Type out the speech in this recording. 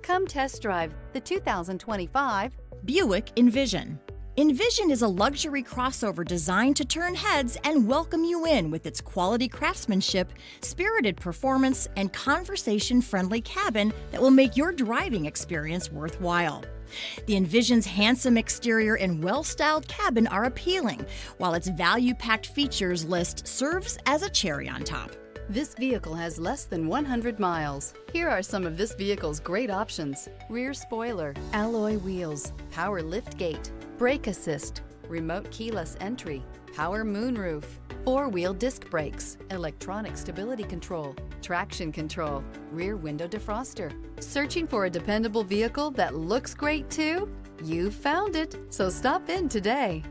Come test drive the 2025 Buick Envision. Envision is a luxury crossover designed to turn heads and welcome you in with its quality craftsmanship, spirited performance, and conversation-friendly cabin that will make your driving experience worthwhile. The Envision's handsome exterior and well-styled cabin are appealing, while its value-packed features list serves as a cherry on top. This vehicle has less than 100 miles. Here are some of this vehicle's great options: rear spoiler, alloy wheels, power liftgate, brake assist, remote keyless entry, power moonroof, four-wheel disc brakes, electronic stability control, traction control, rear window defroster. Searching for a dependable vehicle that looks great too? You've found it, so stop in today.